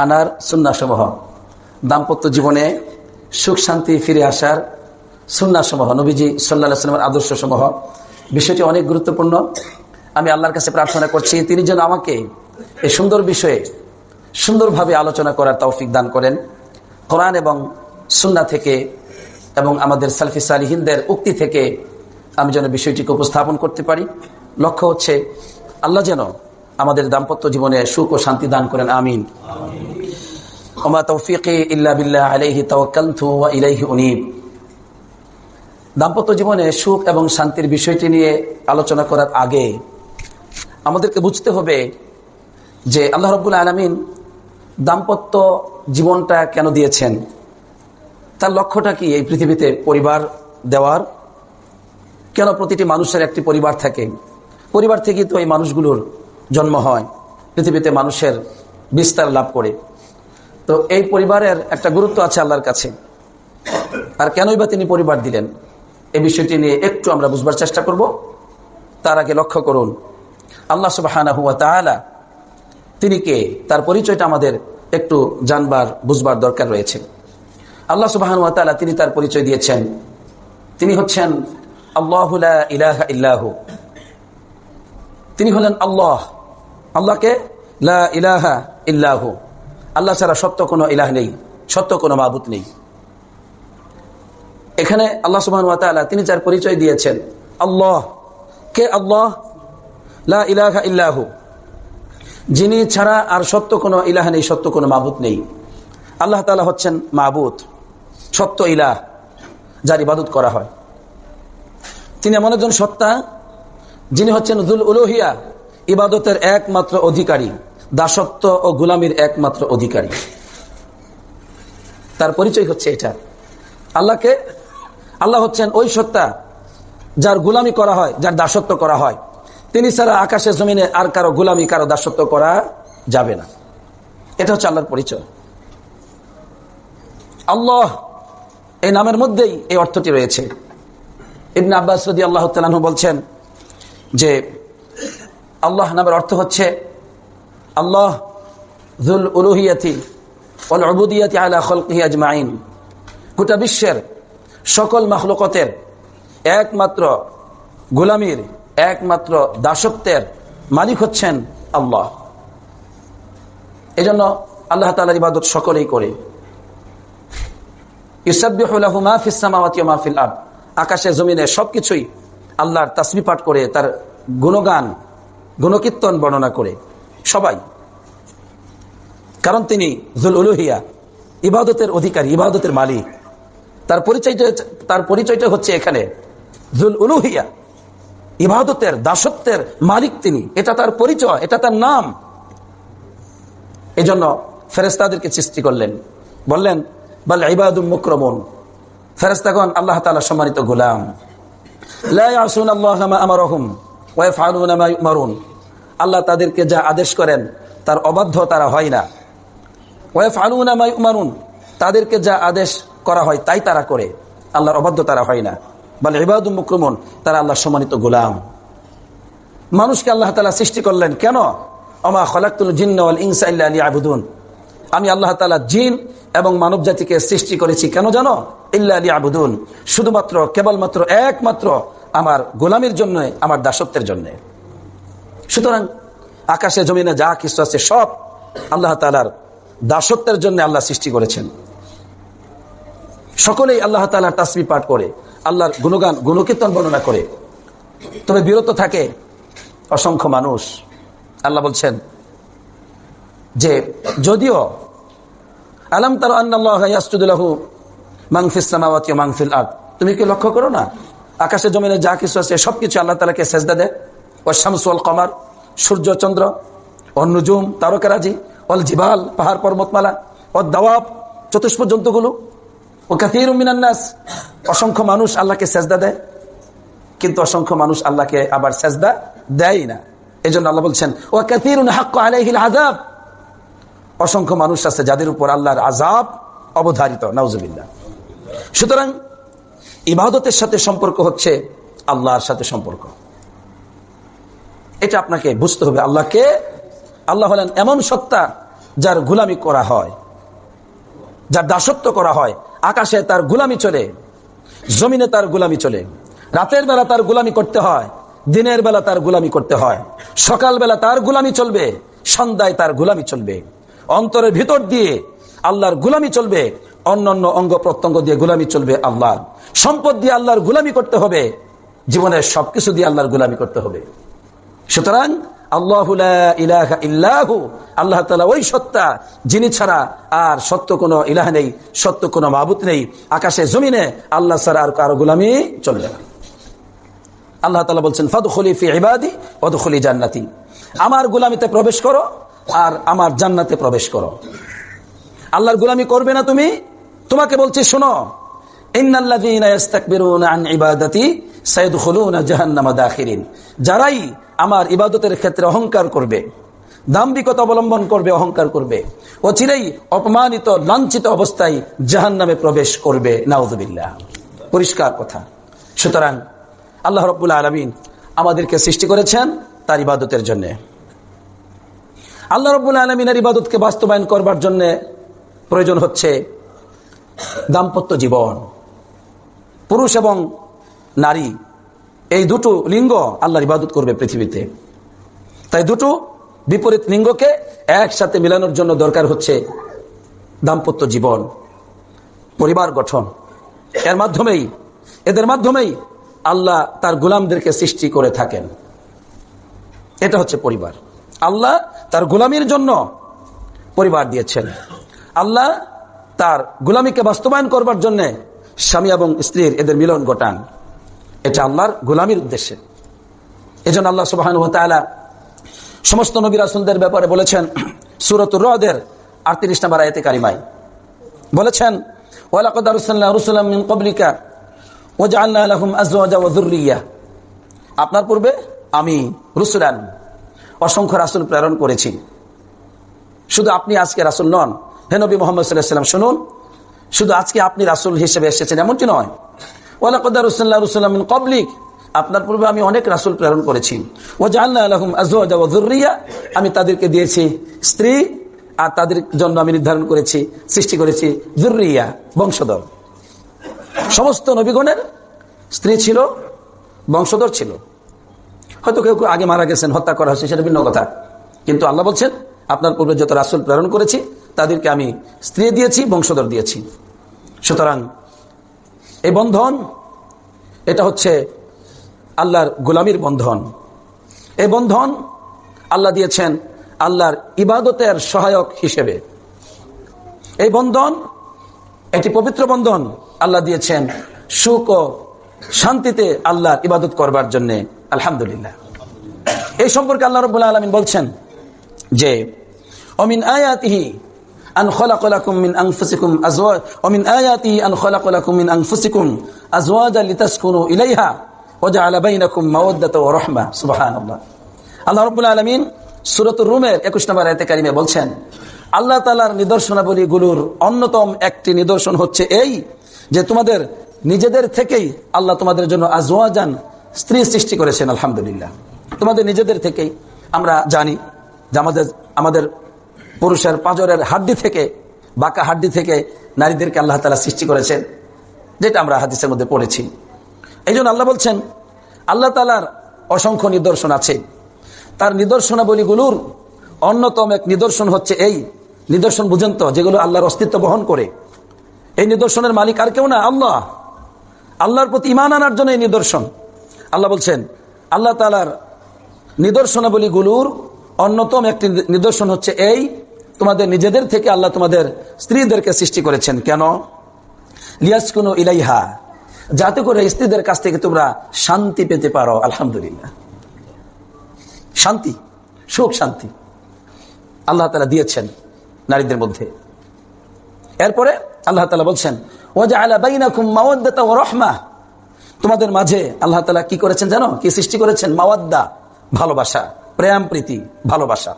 আনার সুন্নাহসমূহ, দাম্পত্য জীবনে সুখ শান্তি ফিরে আসার সুন্নাহসমূহ, নবীজি সাল্লাল্লাহু আলাইহি ওয়াসাল্লামের আদর্শসমূহ। বিষয়টি অনেক গুরুত্বপূর্ণ। আমি আল্লাহর কাছে প্রার্থনা করছি তিনি যেন আমাকে এই সুন্দর বিষয়ে সুন্দরভাবে আলোচনা করার তৌফিক দান করেন। কোরআন এবং সুন্নাহ থেকে এবং আমাদের সালফি সালিহিনদের উক্তি থেকে আমি যেন বিষয়টিকে উপস্থাপন করতে পারি। লক্ষ্য হচ্ছে আল্লাহ যেন আমাদের দাম্পত্য জীবনে সুখ ও শান্তি দান করেন, আমিন। ওমা তৌফিকি ইল্লা বিল্লাহ আলাইহি তাওয়াক্কালতু ওয়া ইলাইহি উনীব। দাম্পত্য জীবনে সুখ এবং শান্তির বিষয়টি নিয়ে আলোচনা করার আগে আমাদেরকে বুঝতে হবে যে আল্লাহ রাব্বুল আলামিন দাম্পত্য জীবনটা কেন দিয়েছেন, তার লক্ষ্যটা কি এই পৃথিবীতে পরিবার দেওয়ার। কেন প্রতিটি মানুষের একটি পরিবার থাকে, পরিবার থেকেই তো এই মানুষগুলোর জন্ম হয়, পৃথিবীতে মানুষের বিস্তার লাভ করে। তো এই পরিবারের একটা গুরুত্ব আছে আল্লাহর কাছে। আর কেনই বা তিনি পরিবার দিলেন, এই বিষয়টি নিয়ে একটু আমরা বুঝবার চেষ্টা করব। তার আগে লক্ষ্য করুন আল্লাহ সুবহানাহু ওয়া তাআলা তিনি কে, তার পরিচয়টা আমাদের একটু জানবার বুঝবার দরকার রয়েছে। আল্লাহ সুবহানাহু ওয়া তাআলা তিনি তার পরিচয় দিয়েছেন, তিনি হচ্ছেন আল্লাহু লা ইলাহা ইল্লাহু। তিনি হলেন আল্লাহ। আল্লাহকে লা ইলাহা ইল্লাহু, আল্লাহ ছাড়া সত্য কোনো ইলাহ নেই, সত্য কোনো মাবুদ নেই। এখানে আল্লাহ সুবহানাহু ওয়া তাআলা তিনি যার পরিচয় দিয়েছেন আল্লাহ, কে আল্লাহ? লা ইলাহা ইল্লাহু, যিনি ছাড়া আর সত্য কোনো ইলাহ নেই, সত্য কোনো মাবুদ নেই। আল্লাহ তাআলা হচ্ছেন মাবুদ, সত্য ইলাহ, যার ইবাদত করা হয়। তিনি এমন একজন সত্তা যিনি হচ্ছেন যুল উলুহিয়া, ইবাদতের একমাত্র অধিকারী, দাসত্ব ও গোলামির একমাত্র অধিকারী। তার পরিচয় হচ্ছে এটা। আল্লাহ হচ্ছেন ওই সত্তা যার গোলামি করা হয়, যার দাসত্ব করা হয়। তিনি ছাড়া আকাশে জমিনে আর কারো গোলামি, কারো দাসত্ব করা যাবে না। এটা হচ্ছে আল্লাহর পরিচয়। আল্লাহ এই নামের মধ্যেই এই অর্থটি রয়েছে। ইবনে আব্বাস রাদিয়াল্লাহু তাআলা আনহু বলছেন যে আল্লাহ নামের অর্থ হচ্ছে আল্লাহ যুল উলুহিয়াতি ওয়াল উবুদিয়াতি আলা খালকিহি আজমাইন। গোটা বিশ্বের সকল মাখলুকাতের একমাত্র গোলামির, একমাত্র দাসত্বের মালিক হচ্ছেন আল্লাহ। এজন্য আল্লাহ তাআলার ইবাদত সকলেই করে। ইউসাব্বিহু লাহু মা ফিস সামাওয়াতি ওয়া মা ফিল আরদ, আকাশে জমিনে সবকিছুই আল্লাহর তাসবিহ পাঠ করে, তার গুণগান গুণকীর্তন বর্ণনা করে সবাই। কারণ তিনি যুল উলুহিয়া, ইবাদতের অধিকারী, ইবাদতের মালিক। তার পরিচয়টা হচ্ছে এখানে যুল উলুহিয়া, ইবাদতের দাসত্বের মালিক তিনি। এটা তার পরিচয়, এটা তার নাম। এজন্য ফেরেশতাদেরকে সৃষ্টি করলেন, বললেন বাল ইবাদুম মুকরামুন, ফেরেশতাগণ আল্লাহ তাআলা সম্মানিত গোলাম। লা ইয়াসুনাল্লাহ মা আমারহুম ওয়া ইয়াফআলুনা মা ইউমারুন, আল্লাহ তাদেরকে যা আদেশ করেন তার অবাধ্য তারা হয় না। ওয়া ইয়াফআলুনা মা ইউমারুন, তাদেরকে যা আদেশ করা হয় তাই তারা করে, আল্লাহর অবাধ্য তারা হয় না। বাল ইবাদুম মুকরামুন, তারা আল্লাহর সম্মানিত গোলাম। মানুষকে আল্লাহ তাআলা সৃষ্টি করলেন কেন? ওমা খালাকতুল জিন্না ওয়াল ইনসা ইল্লা লিয়াবুদুন, আমি আল্লাহ তাআলা জিন এবং মানব জাতিকে সৃষ্টি করেছি কেন জানো? ইল্লা লিয়াবুদুন, শুধুমাত্র কেবলমাত্র একমাত্র আমার গোলামির জন্য, আমার দাসত্বের জন্য। সুতরাং আকাশে জমিনে যা কিছু আছে সব আল্লাহ তাআলার দাসত্বের জন্য আল্লাহ সৃষ্টি করেছেন। সকলেই আল্লাহ তাআলার তাসবিহ পাঠ করে, আল্লাহর গুণগান গুণকীর্তন বর্ণনা করে। তবে বিরত থাকে অসংখ্য মানুষ। আল্লাহ বলছেন যে যদিও আলাম তারা আন্নাল্লাহা ইয়াসজুদু লাহু মান ফিস সামাওয়াতি ওয়া মান ফিল আরদ, তুমি কি লক্ষ্য করো না আকাশে জমিনে যা কিছু আছে সবকিছু আল্লাহ তাআলাকে সেজদা দেয়। ওয়াশ শামসু ওয়াল কমার, সূর্য চন্দ্র, ওয়ান নুজুম তারকারাজি, ওয়াল জিবাল পাহাড় পর্বতমালা, ওয়াদ দাওয়াব চতুষ্প জন্তুগুলো, ও কাসীরুম মিনান নাস, অসংখ্য মানুষ আল্লাহকে সেজদা দেয়। কিন্তু অসংখ্য মানুষ আল্লাহকে আবার সেজদা দেয় না। এজন্য আল্লাহ বলছেন ওয়া কাসীরুন হাক্কা আলাইহিল আযাব, অসংখ্য মানুষ আছে যাদের উপর আল্লাহর আযাব অবধারিত, নাউজুবিল্লাহ। সুতরাং ইবাদতের সাথে সম্পর্ক হচ্ছে আল্লাহর সাথে সম্পর্ক। এটা আপনাকে বুঝতে হবে। আল্লাহ হলেন এমন সত্তা যার গোলামি করা হয়, যার দাসত্ব করা হয়, আকাশে তার গোলামি চলে, জমিনে তার গোলামি চলে, রাতের বেলা তার গোলামি করতে হয়, দিনের বেলা তার গোলামি করতে হয়, সকালবেলা তার গোলামি চলবে, সন্ধ্যায় তার গোলামি চলবে, অন্তরের ভিতর দিয়ে আল্লাহর গোলামি চলবে, অন্যান্য অঙ্গ প্রত্যঙ্গ দিয়ে গোলামি চলবে আল্লাহর, সম্পদ দিয়ে আল্লাহর গোলামি করতে হবে, জীবনের সবকিছু দিয়ে আল্লাহর গোলামি করতে হবে। সুতরাং আল্লাহু লা ইলাহা ইল্লাহু, আল্লাহ তাআলা ওই সত্তা যিনি ছাড়া আর সত্য কোনো ইলাহ নেই, সত্য কোনো মাবুদ নেই, আকাশে জমিনে আল্লাহ ছাড়া আর কারো গোলামি চলবে না। আল্লাহ তাআলা বলছেন ফাদখুলি ফি ইবাদি ওয়াদখুলি জান্নাতি, আমার গোলামিতে প্রবেশ করো আর আমার জান্নাতে প্রবেশ করো। আল্লাহর গোলামি করবে না তুমি, তোমাকে বলছি শোনো, ইন্নাল্লাযীনা ইস্তাকবিরুনা আন ইবাদাতি সায়াদখুলুনা জাহান্নামা দাখিরিন, যারাই আমার ইবাদতের ক্ষেত্রে অহংকার করবে, দাম্ভিকতা অবলম্বন করবে, অহংকার করবে, অচিরেই অপমানিত লাঞ্ছিত অবস্থায় জাহান্নামে প্রবেশ করবে, নাউযুবিল্লাহ। পরিষ্কার কথা। সুতরাং আল্লাহ রাব্বুল আলামিন আমাদেরকে সৃষ্টি করেছেন তার ইবাদতের জন্য। আল্লাহ রাব্বুল আলামিনের ইবাদতকে বাস্তবায়ন করবার জন্য প্রয়োজন হচ্ছে দাম্পত্য জীবন। পুরুষ এবং নারী এই দুটো লিঙ্গ আল্লাহর ইবাদত করবে পৃথিবীতে, তাই দুটো বিপরীত লিঙ্গকে একসাথে মিলানোর জন্য দরকার হচ্ছে দাম্পত্য জীবন, পরিবার গঠন। এদের মাধ্যমেই আল্লাহ তার গোলামদেরকে সৃষ্টি করে থাকেন। এটা হচ্ছে পরিবার। আল্লাহ তার গোলামির জন্য পরিবার দিয়েছেন। আল্লাহ তার গোলামিকে বাস্তবায়ন করবার জন্য স্বামী এবং স্ত্রীর এদের মিলন ঘটান, এটা আল্লাহর গোলামির উদ্দেশ্যে। এজন্য আল্লাহ সুবহানাহু ওয়া তাআলা সমস্ত নবী রাসূলদের ব্যাপারে বলেছেন সূরাতুর রদের 38 নম্বর আয়াতে কারিমায় বলেছেন, ওয়ালাকাদ আরসালনা রুসুলাম মিন ক্বাবলিকা ওয়াজআলনা লাহুম আজওয়াজা ওয়া যুররিয়্যা, আপনার পূর্বে আমি রুসুলান অসংখ্য রাসূল প্রেরণ করেছি। শুধু আপনি আজকে রাসূল নন, হে নবী মুহাম্মদ সাল্লাল্লাহু আলাইহি ওয়াসাল্লাম শুনুন, শুধু আজকে আপনি রাসূল হিসেবে এসেছেন এমনটি নয়। ওয়ালাকাদ আরসালনা রুসুলাম মিন ক্বাবলিক, আপনার পূর্বে আমি অনেক রাসূল প্রেরণ করেছি। ওয়াজআলনা লাহুম আজওয়াজা ওয়া যুররিয়্যা, আমি তাদেরকে দিয়েছি স্ত্রী আর তাদের জন্য আমি নির্ধারণ করেছি, সৃষ্টি করেছি যুররিয়্যা, বংশধর। সমস্ত নবীগণের স্ত্রী ছিল, বংশধর ছিল। হয়তো কেউ কেউ আগে মারা গেছেন, হত্যা করা হয়েছে, সেটা ভিন্ন কথা, কিন্তু আল্লাহ বলছেন আপনার পূর্বে যত রাসূল প্রেরণ করেছি তাদেরকে আমি স্ত্রী দিয়েছি, বংশধর দিয়েছি। সুতরাং এই বন্ধন, এটা হচ্ছে আল্লাহর গোলামির বন্ধন। এই বন্ধন আল্লাহ দিয়েছেন আল্লাহর ইবাদতের সহায়ক হিসেবে। এই বন্ধন একটি পবিত্র বন্ধন আল্লাহ দিয়েছেন সুখ ও শান্তিতে আল্লাহর ইবাদত করবার জন্য। আলহামদুলিল্লাহ। এই সম্পর্কে আল্লাহ রাব্বুল আলামিন বলছেন যে ওমিন আয়াতিহি আন খালাকা লাকুম মিন আনফুসিকুম আজওয়াজ ওমিন আয়াতিহি আন খালাকা লাকুম মিন আনফুসিকুম আজওয়াজা লিতাসকুনু ইলাইহা ওয়া জাআলা বাইনাকুম মাওয়াদ্দাতা ওয়া রাহমা। সুবহানাল্লাহ। আল্লাহ রাব্বুল আলামিন সূরাতুর রুমের 21 নম্বর আয়াতে কারিমে বলছেন, আল্লাহ তাআলার নিদর্শনাবলীগুলোর অন্যতম একটি নিদর্শন হচ্ছে এই যে তোমাদের নিজেদের থেকেই আল্লাহ তোমাদের জন্য আজওয়াজান, স্ত্রী সৃষ্টি করেছেন। আলহামদুলিল্লাহ। তোমাদের নিজেদের থেকেই। আমরা জানি যে আমাদের পুরুষের পাঁজরের হাড্ডি থেকে, বাঁকা হাড্ডি থেকে নারীদেরকে আল্লাহ তাআলা সৃষ্টি করেছেন, যেটা আমরা হাদিসের মধ্যে পড়েছি। এই জন্য আল্লাহ বলছেন আল্লাহ তাআলার অসংখ্য নিদর্শন আছে। তার নিদর্শনাবলীগুলোর অন্যতম এক নিদর্শন হচ্ছে এই নিদর্শন, বুঝেন তো, যেগুলো আল্লাহর অস্তিত্ব বহন করে। এই নিদর্শনের মালিক আর কেউ না, আল্লাহ। আল্লাহর প্রতি ঈমান আনার জন্য এই নিদর্শন। আল্লাহ বলছেন আল্লাহ তাআলার নিদর্শনাবলীগুলোর অন্যতম একটি নিদর্শন হচ্ছে এই, তোমাদের নিজেদের থেকে আল্লাহ তোমাদের স্ত্রীদেরকে সৃষ্টি করেছেন। কেন? লিয়াসকুনু ইলাইহা, যাতে করে স্ত্রীদের কাছ থেকে তোমরা শান্তি পেতে পারো। আলহামদুলিল্লাহ। শান্তি, সুখ, শান্তি আল্লাহ তাআলা দিয়েছেন নারীদের মধ্যে। এরপরে আল্লাহ তাআলা বলছেন ওয়াজআলা বাইনাকুম মাওয়াদ্দাতা ওয়া রাহমা, তোমাদের মাঝে আল্লাহ তাআলা কি করেছেন জানো? কি সৃষ্টি করেছেন? মাওয়াদ্দা, ভালোবাসা, প্রেম প্রীতি, ভালোবাসা।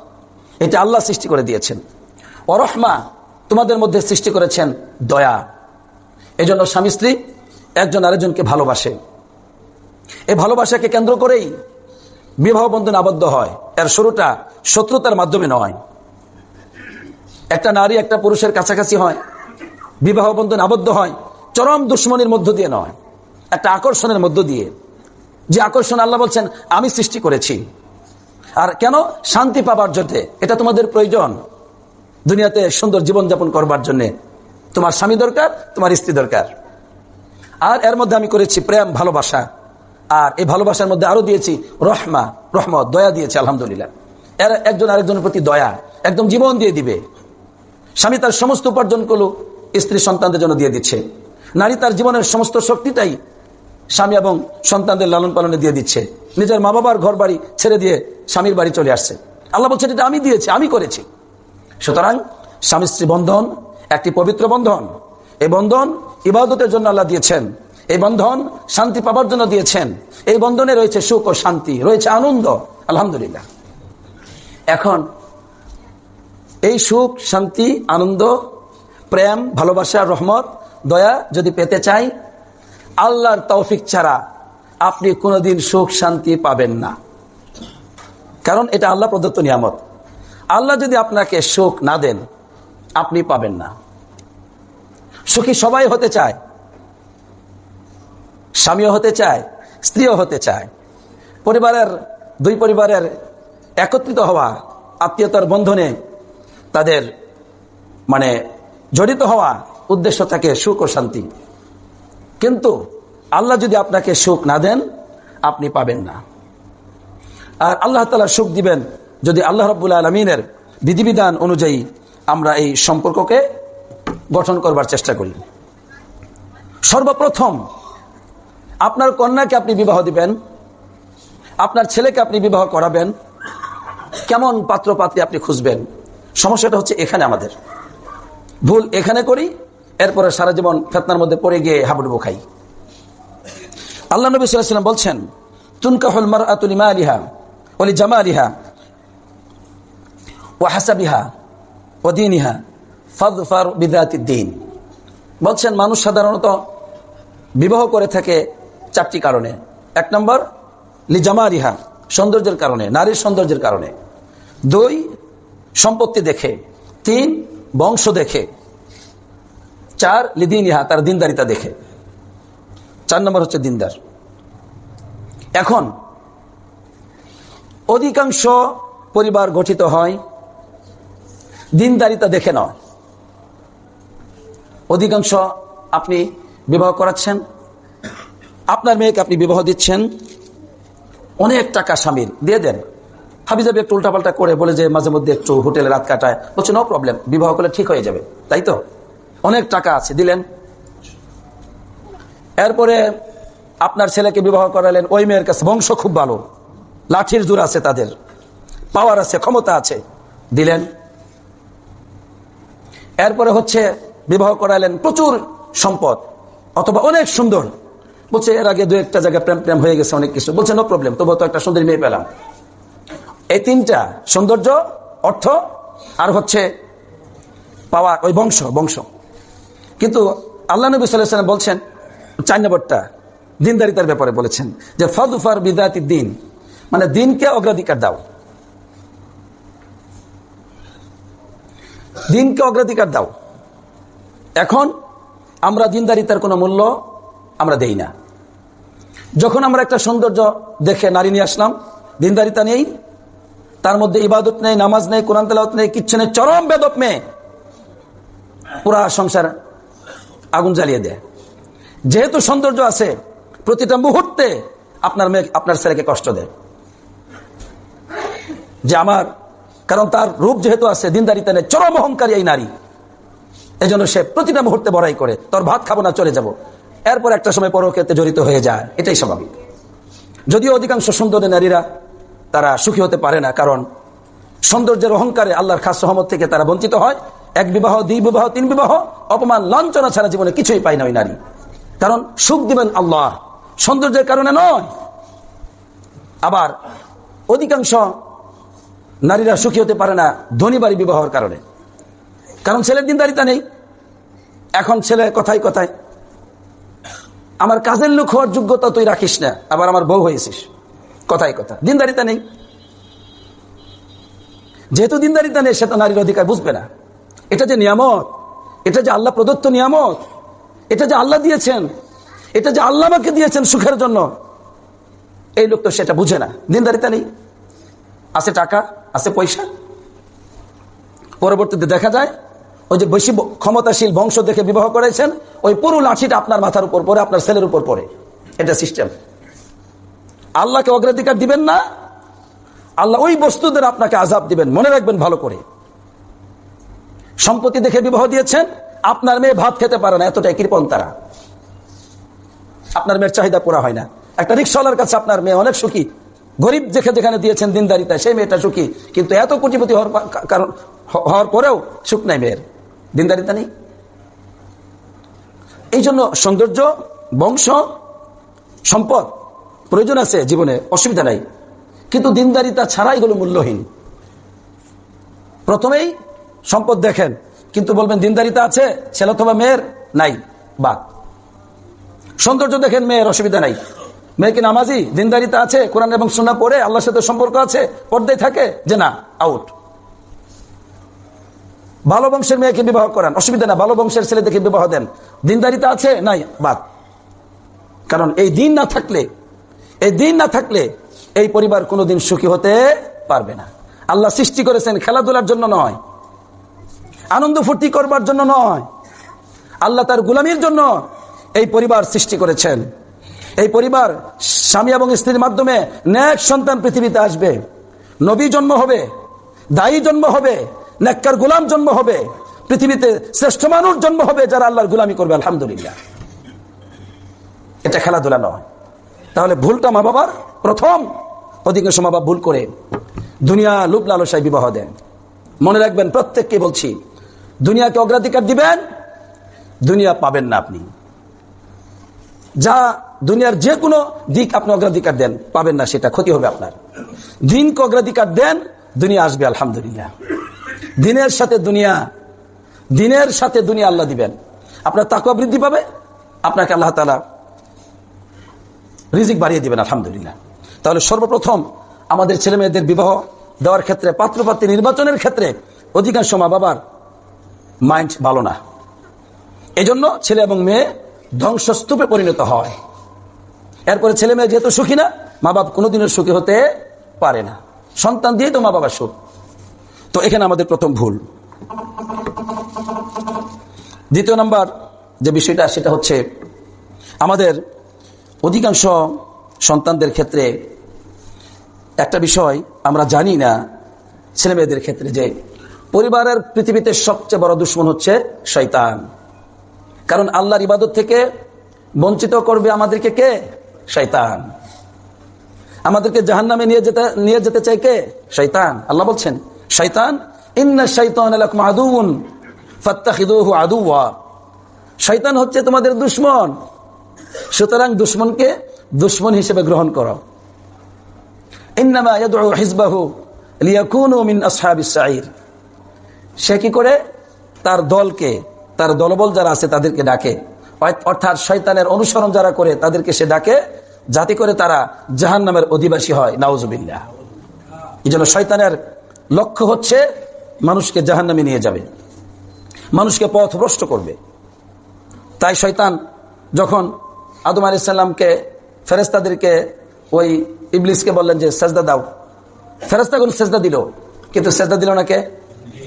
এটা আল্লাহ সৃষ্টি করে দিয়েছেন। ওয়া রাহমা, তোমাদের মধ্যে সৃষ্টি করেছেন দয়া। এজন্য স্বামী স্ত্রী একজন আরেকজনকে ভালোবাসে। এই ভালোবাসাকে কেন্দ্র করেই বিবাহ বন্ধনে আবদ্ধ হয়। এর শুরুটা শত্রুতার মাধ্যমে নয়। একটা নারী একটা পুরুষের কাছাকাছি হয়, বিবাহ বন্ধন আবদ্ধ হয় চরম দুশ্মনীর মধ্য দিয়ে নয়, একটা আকর্ষণের মধ্য দিয়ে। যে আকর্ষণ আল্লাহ বলছেন আমি সৃষ্টি করেছি। আর কেন? শান্তি পাবার জন্য। এটা তোমাদের প্রয়োজন দুনিয়াতে সুন্দর জীবনযাপন করবার জন্য। তোমার স্বামী দরকার, তোমার স্ত্রী দরকার। আর এর মধ্যে আমি করেছি প্রেম, ভালোবাসা। আর এই ভালোবাসার মধ্যে আরো দিয়েছি রহমত, দয়া দিয়েছি। আলহামদুলিল্লাহ, এর একজন আরেকজনের প্রতি দয়া, একদম জীবন দিয়ে দিবে। স্বামী তার সমস্ত উপার্জন করলো স্ত্রী সন্তানদের জন্য দিয়ে দিচ্ছে। নারী তার জীবনের সমস্ত শক্তিটাই স্বামী এবং সন্তানদের লালন পালনে দিয়ে দিচ্ছে। নিজের মা বাবার ঘর বাড়ি ছেড়ে দিয়ে স্বামীর বাড়ি চলে আসছে। আল্লাহ বলছেন এটা আমি দিয়েছি, আমি করেছি। সুতরাং স্বামী স্ত্রী বন্ধন একটি পবিত্র বন্ধন। এই বন্ধন ইবাদতের জন্য আল্লাহ দিয়েছেন। এই বন্ধন শান্তি পাবার জন্য দিয়েছেন। এই বন্ধনে রয়েছে সুখ ও শান্তি, রয়েছে আনন্দ। আলহামদুলিল্লাহ। এখন এই সুখ, শান্তি, আনন্দ, প্রেম, ভালোবাসা, রহমত, দয়া যদি পেতে চাই, আল্লাহর তৌফিক ছাড়া আপনি কোনোদিন সুখ শান্তি পাবেন না। কারণ এটা আল্লাহ প্রদত্ত নিয়ামত। আল্লাহ যদি আপনাকে সুখ না দেন, আপনি পাবেন না। সুখী সবাই হতে চায়, স্বামীও হতে চায়, স্ত্রীও হতে চায়। দুই পরিবারের একত্রিত হওয়া, আত্মীয়তার বন্ধনে তাদের জড়িত হওয়া উদ্দেশ্য থাকে সুখ ও শান্তি। কিন্তু আল্লাহ যদি আপনাকে সুখ না দেন, আপনি পাবেন না। আর আল্লাহ তাআলা সুখ দিবেন যদি আল্লাহ রাব্বুল আলামিনের বিধিবিধান অনুযায়ী আমরা এই সম্পর্ককে গঠন করবার চেষ্টা করি। সর্বপ্রথম আপনার কন্যাকে আপনি বিবাহ দিবেন, আপনার ছেলেকে আপনি বিবাহ করাবেন, কেমন পাত্র পাত্রী আপনি খুঁজবেন? সমস্যাটা হচ্ছে এখানে, আমাদের ভুল এখানে করি, এরপরে সারা জীবন ফিতনার মধ্যে পড়ে গিয়ে হাবুডুবু খাই। আল্লাহ নবী সাল্লাল্লাহু আলাইহি ওয়াসাল্লাম বলছেন, তুনকাহুল মারআতু লিমালিহা ওয়া লিজামালিহা ওয়া হাসাবিহা ওয়া দীনিহা ফাযফার বিযাতিদ দীন। বলছেন মানুষ সাধারণত বিবাহ করে থাকে চারটি কারণে। 1 নম্বর লিজামালিহা, সৌন্দর্যের কারণে, নারীর সৌন্দর্যের কারণে। 2 সম্পত্তি দেখে। 3 বংশ দেখে। 4 লিদিনিহা, তার দিনদারিতা দেখে। 4 নম্বর হচ্ছে দিনদার। এখন অধিকাংশ পরিবার গঠিত হয় দিনদারিতা দেখে নয়। অধিকাংশ আপনি বিবাহ করাচ্ছেন, আপনার মেয়েকে আপনি বিবাহ দিচ্ছেন, অনেক টাকা স্বামীর দিয়ে দেন। হাবিজাবি একটু উল্টাপাল্টা করে বলে যে মাঝে মধ্যে একটু হোটেলে রাত কাটায়, বলছে নো প্রবলেম, বিবাহ করলে ঠিক হয়ে যাবে, তাই তো? অনেক টাকা আছে, দিলেন। এরপরে আপনার ছেলেকে বিবাহ করালেন, ওই মেয়ের কাছে বংশ খুব ভালো, লাঠির জোর আছে, তাদের পাওয়ার আছে, ক্ষমতা আছে, দিলেন। এরপরে হচ্ছে বিবাহ করালেন প্রচুর সম্পদ অথবা অনেক সুন্দর, বলছে এর আগে 2-1টা জায়গায় প্রেম হয়ে গেছে, অনেক কিছু, বলছে নো প্রবলেম, তবু তো একটা সুন্দরী মেয়ে পেলাম। এই 3টা, সৌন্দর্য, অর্থ আর হচ্ছে পাওয়ার, ওই বংশ। কিন্তু আল্লাহ নবী সাল্লাল্লাহু আলাইহি ওয়াসাল্লাম বলছেন 4 নম্বরটা দিনদারিতার ব্যাপারে বলেছেন যে ফাযফার বিযাতিদ দ্বীন, মানে দিনকে অগ্রাধিকার দাও, দিনকে অগ্রাধিকার দাও। এখন আমরা দিনদারিতার কোনো মূল্য আমরা দেই না। যখন আমরা একটা সৌন্দর্য দেখে নারী নিয়ে আসলাম, দিনদারিতা নেই, তার মধ্যে ইবাদত নেই, নামাজ নেই, কোরআন তেলাওয়াত নেই, কিচ্ছু নেই, চরম বেদব মেয়ে, পুরা সংসার আগুন জ্বালিয়ে দেয়। যেহেতু সৌন্দর্য আছে, প্রতিটা মুহূর্তে আপনার মেয়ে আপনার ছেলেকে কষ্ট দেয় যে আমার, কারণ তার রূপ যেহেতু আছে, দিনদারিতা নেই, চরম অহংকারী এই নারী, এজন্য সে প্রতিটা মুহূর্তে বড়াই করে, তোর ভাত খাবো না, চলে যাব। এরপর একটা সময় পরকীয়াতে জড়িত হয়ে যায়, এটাই স্বাভাবিক। যদিও অধিকাংশ সুন্দরী নারীরা তারা সুখী হতে পারে না, কারণ সৌন্দর্যের অহংকারে আল্লাহর খাস রহমত থেকে তারা বঞ্চিত হয়। 1 বিবাহ, 2 বিবাহ, 3 বিবাহ, অপমান লাঞ্ছনা ছাড়া জীবনে কিছুই পায় না ওই নারী। কারণ সুখ দিবেন আল্লাহ, সৌন্দর্যের কারণে নয়। আবার অধিকাংশ নারীরা সুখী হতে পারে না ধনী বাড়ি বিবাহের কারণে, কারণ ছেলের দিনদারিতা নেই। এখন ছেলে কথায় কথায় আমার কাজের লোক হওয়ার যোগ্যতা তুই রাখিস না, আবার আমার বউ হয়েছিস, কথায় কথা, দিনদারিতা নেই। যেহেতু দিনদারিতা নেই, সে তো নারীর অধিকার বুঝবে না। এটা যে নিয়ামত, এটা যে আল্লাহ প্রদত্ত নিয়ামত, এটা যে আল্লাহ দিয়েছেন, এটা যে আল্লাহ আমাকে দিয়েছেন সুখের জন্য, এই লোক তো সেটা বুঝে না। দিনদারিতা নেই, আছে টাকা, আছে পয়সা। পরবর্তীতে দেখা যায় ওই যে বেশি ক্ষমতাশীল বংশ দেখে বিবাহ করেছেন, ওই পুরো লাঠিটা আপনার মাথার উপর পড়ে, আপনার ছেলের উপর পড়ে। এটা সিস্টেম। আল্লাহকে অগ্রাধিকার দিবেন না, আল্লাহ ওই বস্তুদের আপনাকে আযাব দিবেন, মনে রাখবেন ভালো করে। সম্পত্তি দেখে বিবাহ দিয়েছেন, আপনার মেয়ে ভাত খেতে পারে না, এতটাই কৃপণ তারা। আপনার মেয়ের চাহিদা পুরা হয় না। একটা রিক্সাওয়ালার কাছে আপনার মেয়ে অনেক সুখী, গরিব যেখানে দিয়েছেন দিনদারিতা, সেই মেয়েটা সুখী, কিন্তু এত কোটিপতি হওয়ার পরেও সুখ নাই মেয়ের, দিনদারিতা নেই। এই জন্য সৌন্দর্য, বংশ, সম্পদ প্রয়োজন আছে জীবনে, অসুবিধা নাই, কিন্তু দিনদারিতা ছাড়া এগুলো মূল্যহীন। প্রথমেই সম্পদ দেখেন, কিন্তু বলবেন দিনদারিতা আছে ছেলে অথবা মেয়ের, নাই, বাদ। সৌন্দর্য দেখেন মেয়ের, অসুবিধা নাই, মেয়ে কি নামাজি, দিনদারিতা আছে, কোরআন এবং সুন্নাহ পড়ে, আল্লাহর সাথে সম্পর্ক আছে, পর্দায় থাকে, যে না, আউট। ভালো বংশের মেয়েকে বিবাহ করেন, অসুবিধা না, ভালো বংশের ছেলে দেখে বিবাহ দেন, দিনদারিতা আছে, নাই, বাদ। কারণ এই দিন না থাকলে এই পরিবার কোনোদিন সুখী হতে পারবে না। আল্লাহ সৃষ্টি করেছেন খেলাধুলার জন্য নয়, আনন্দ ফুর্তি করবার জন্য নয়, আল্লাহ তার গোলামীর জন্য এই পরিবার সৃষ্টি করেছেন। এই পরিবার স্বামী এবং স্ত্রীর মাধ্যমে নেক সন্তান পৃথিবীতে আসবে, নবী জন্ম হবে, দায়ী জন্ম হবে, নেককার গোলাম জন্ম হবে, পৃথিবীতে শ্রেষ্ঠ মানুষ জন্ম হবে যারা আল্লাহর গোলামি করবে। আলহামদুলিল্লাহ, এটা খেলাধুলা নয়। তাহলে ভুলটা মা বাবার, প্রথম অধিকাংশ মা বাবা ভুল করে দুনিয়া লোভ লালসায় বিবাহ দেন। মনে রাখবেন, প্রত্যেককে বলছি, দুনিয়াকে অগ্রাধিকার দিবেন, দুনিয়া পাবেন না আপনি। যা দুনিয়ার যে কোনো দিক আপনি অগ্রাধিকার দেন, পাবেন না, সেটা ক্ষতি হবে আপনার। দিনকে অগ্রাধিকার দেন, দুনিয়া আসবে। আলহামদুলিল্লাহ, দিনের সাথে দুনিয়া আল্লাহ দিবেন। আপনার তাকওয়া বৃদ্ধি পাবে, আপনাকে আল্লাহ তাআলা রিজিক বাড়িয়ে দিবেন। আলহামদুলিল্লাহ। তাহলে সর্বপ্রথম আমাদের ছেলে মেয়েদের বিবাহ দেওয়ার ক্ষেত্রে, পাত্রপাত্রী নির্বাচনের ক্ষেত্রে অধিকাংশ মা বাবার মাইন্ড ভালো না। এজন্য ছেলে এবং মেয়ে ধ্বংসস্তূপে পরিণত হয়। এরপরে ছেলে মেয়ে যেহেতু সুখী না, মা বাবা কোনোদিনও সুখী হতে পারে না। সন্তান দিয়ে তো মা বাবার সুখ। তো এখানে আমাদের প্রথম ভুল। দ্বিতীয় নাম্বার যে বিষয়টা, সেটা হচ্ছে আমাদের অধিকাংশ সন্তানদের ক্ষেত্রে একটা বিষয় আমরা জানি না, ছেলে মেয়েদের ক্ষেত্রে, যে পরিবারের পৃথিবীতে সবচেয়ে বড় দুশমন হচ্ছে শয়তান। কারণ আল্লাহর ইবাদত থেকে বঞ্চিত করবে আমাদেরকে কে? শয়তান। আমাদেরকে জাহান্নামে নিয়ে যেতে চায় কে? শয়তান। আল্লাহ বলছেন, শয়তান, ইন্না শাইতানা লাকুম আদুউন ফাত্তাখিযুহু আদুওয়া। শয়তান হচ্ছে তোমাদের দুশমন, সুতরাং দুশমনকে দুশমন হিসেবে গ্রহণ করো। ইন্নামা ইয়াদউ হিজবাহু লিয়াকুনু মিন আসহাবিস সাঈর। সে কি করে? তার দলকে, তার দলবল যারা আছে তাদেরকে ডাকে, অর্থাৎ শয়তানের অনুসরণ যারা করে তাদেরকে সে ডাকে, যাতে করে তারা জাহান্নামের অধিবাসী হয়। নাউজুবিল্লাহ। এই জন্য শয়তানের লক্ষ্য হচ্ছে মানুষকে জাহান্নামে নিয়ে যাবে, মানুষকে পথভ্রষ্ট করবে। তাই শয়তান যখন আদম আলাইহিস সালামকে, ফেরেশতাদেরকে, ওই ইবলিসকে বললেন যে সেজদা দাও, ফেরেশতাগণ সেজদা দিল, কিন্তু সেজদা দিল না কে?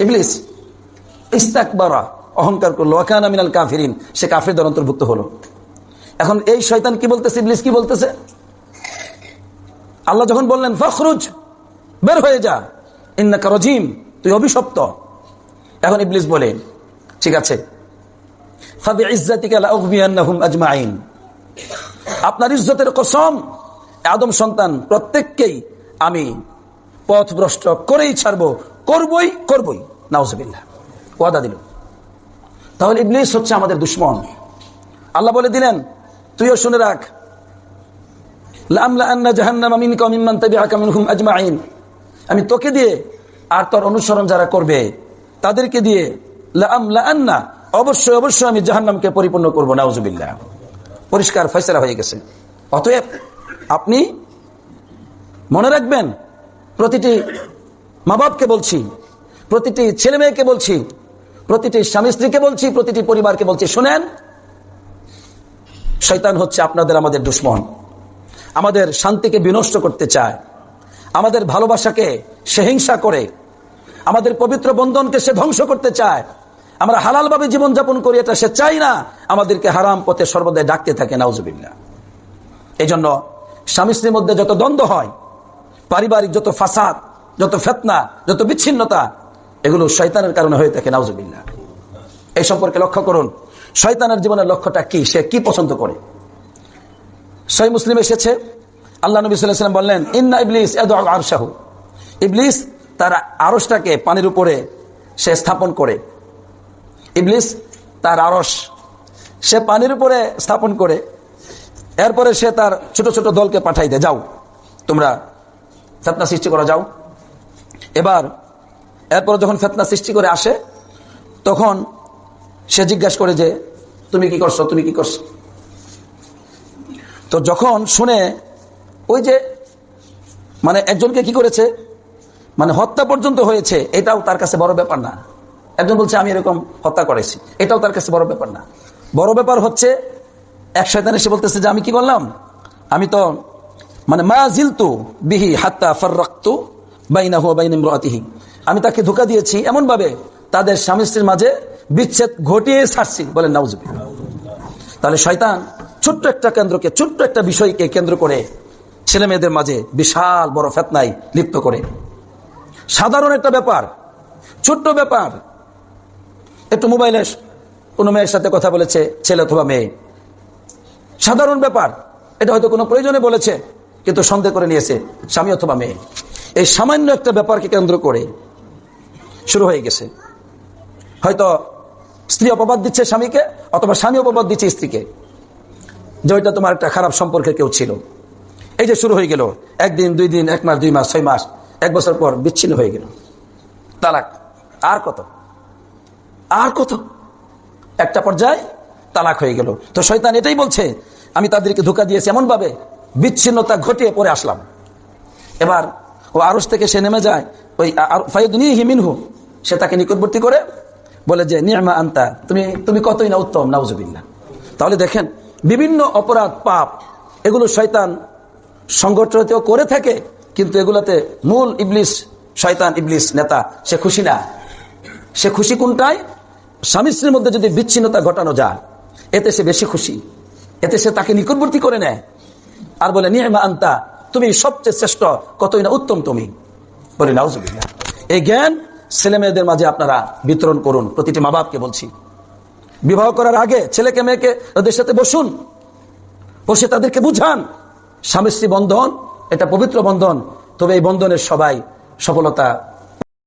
ইবলিস। ইস্তাকবারা, অহংকার করলো, ওয়া কানা মিনাল কাফিরিন, সে কাফিরদের অন্তর্ভুক্ত হলো। এখন এই শয়তান কি বলতেছে, ইবলিস কি বলতেছে? আল্লাহ যখন বললেন ফখরুজ, বের হয়ে যা, ইন্নাকা রাজিম, তুই অভিশপ্ত। এখন ইবলিস বলে, ঠিক আছে, ফাবিইজ্জাতিকা লাউগবিয়ান্নাহুম আজমাইন, আপনার ইজ্জতের কসম, আদম সন্তান প্রত্যেককেই আমি পথভ্রষ্ট করেই ছাড়বো, করবই। নাউজুবিল্লাহ, ওয়াদা দিল। তাহলে ইবলিস হচ্ছে আমাদের দুশমন। আল্লাহ বলে দিলেন, তুইও শুনে রাখ, লামলাআন্না জাহান্নামা মিনকা ওয়া মিম্মান তাবিআকা মিনহুম আজমাইন, আমি তোকে দিয়ে আর তোর অনুসরণ যারা করবে তাদেরকে দিয়ে, লামলাআন্না, অবশ্যই আমি জাহান্নামকে পরিপূর্ণ করব। নাউজুবিল্লাহ। পরিষ্কার ফয়সালা হয়ে গেছে। অতএব আপনি মনে রাখবেন, প্রতিটি মা বাপকে বলছি, প্রতিটি ছেলে মেয়েকে বলছি, প্রতিটি স্বামী স্ত্রীকে বলছি, প্রতিটি পরিবারকে বলছি, শুনেন, শয়তান হচ্ছে আপনাদের আমাদের দুশমন। আমাদের শান্তিকে বিনষ্ট করতে চায়, আমাদের ভালোবাসাকে সে হিংসা করে, আমাদের পবিত্র বন্ধনকে সে ধ্বংস করতে চায়। আমরা হালালভাবে জীবনযাপন করি, এটা সে চাই না, আমাদেরকে হারাম পথে সর্বদাই ডাকতে থাকে, নাউজুবিল্লাহ। এই জন্য স্বামী স্ত্রীর মধ্যে যত দ্বন্দ্ব হয়, পারিবারিক যত ফাসাদ, যত ফিতনা, যত বিচ্ছিন্নতা, এগুলো শয়তানের কারণে হয়ে থাকে, নাউজুবিল্লাহ। এই সম্পর্কে লক্ষ্য করুন, শয়তানের জীবনের লক্ষ্যটা কি, সে কি পছন্দ করে। সহিহ মুসলিম এসেছে, আল্লাহ নবী সাল্লাল্লাহু আলাইহি ওয়াসাল্লাম বললেন, ইন্না ইবলিস ইয়াদউ আরশাহু, ইবলিস তার আরশটাকে পানির উপরে সে স্থাপন করে। ইবলিস তার আরশ সে পানির উপরে স্থাপন করে, এরপরে সে তার ছোট ছোট দলকে পাঠাই দেয়, যাও তোমরা ফিতনা সৃষ্টি করা যাও। এরপর যখন ফিতনা সৃষ্টি করে আসে, তখন সে জিজ্ঞাসা করে যে তুমি কি করছো, তুমি কি করছো। তো যখন শুনে, ওই যে মানে একজনকে কি করেছে, মানে হত্যা পর্যন্ত হয়েছে, এটাও তার কাছে বড় ব্যাপার না। একজন বলছে আমি এরকম হত্যা করেছি, এটাও তার কাছে বড় ব্যাপার না। বড় ব্যাপার হচ্ছে এক শয়তান এসে বলতেছে যে আমি কি করলাম, আমি তো মানে মা জিলতু বিহি হাত্তা ফাররাকতু বাইনাহু ওয়া বাইনা ইমরাতিহি, আমি তাকে ধোঁকা দিয়েছি এমন ভাবে তাদের স্বামী স্ত্রীর মাঝে বিচ্ছেদ ঘটিয়ে ছাড়ছি, বলেন নাউজুবিল্লাহ। তাহলে শয়তান ছোট্ট একটা কেন্দ্রকে, ছোট্ট একটা বিষয়কে কেন্দ্র করে ছেলে মেয়েদের মাঝে বিশাল বড় ফিতনায় লিপ্ত করে। সাধারণ একটা ব্যাপার, ছোট্ট ব্যাপার, একটু মোবাইলে কোনো মেয়ের সাথে কথা বলেছে ছেলে অথবা মেয়ে, সাধারণ ব্যাপার, এটা হয়তো কোনো প্রয়োজনে বলেছে, কিন্তু সন্দেহ করে নিয়েছে স্বামী অথবা মেয়ে। এই সামান্য একটা ব্যাপারকে কেন্দ্র করে শুরু হয়ে গেছে। হয়তো স্ত্রী অপবাদ দিচ্ছে স্বামীকে, অথবা স্বামী অপবাদ দিচ্ছে স্ত্রীকে, যে ওইটা তোমার একটা খারাপ সম্পর্কে কেউ ছিল। এই যে শুরু হয়ে গেল, একদিন, 2 দিন, 1 মাস, 2 মাস, 6 মাস, 1 বছর পর বিচ্ছিন্ন হয়ে গেল, তালাক। আর কত, আর কত, একটা পর্যায়ে তালাক হয়ে গেল। তো শয়তান এটাই বলছে, আমি তাদেরকে ধোঁকা দিয়েছি এমন ভাবে, বিচ্ছিন্নতা ঘটিয়ে পরে আসলাম। এবার ও আরশ থেকে সে নেমে যায়, ওই ফায়ুদনিহি মিনহু, সে তাকে নিকটবর্তী করে বলে যে নি'মা আনতা, তুমি কতই না উত্তম, নাউজুবিল্লাহ। তাহলে দেখেন, বিভিন্ন অপরাধ, পাপ, এগুলো শয়তান সংগঠিত করে থাকে, কিন্তু এগুলোতে মূল ইবলিস, শয়তান ইবলিস নেতা, সে খুশি না। সে খুশি কোনটায়? স্বামী স্ত্রীর মধ্যে যদি বিচ্ছিন্নতা ঘটানো যায়, এতে সে বেশি খুশি, এতে সে তাকে নিকটবর্তী করে নেয় আর বলে নি'মা আনতা, তুমি সবচেয়ে শ্রেষ্ঠ, কতই না উত্তম তুমি, বলে নাউজুবিল্লাহ। এই জ্ঞান ছেলে মেয়েদের মাঝে আপনারা বিতরণ করুন। প্রতিটি মা বাপকে বলছি, বিবাহ করার আগে ছেলেকে মেয়েকে তাদের সাথে বসুন, বসে তাদেরকে বুঝান স্বামী স্ত্রী বন্ধন এটা পবিত্র বন্ধন, তবে এই বন্ধনের সবাই সফলতা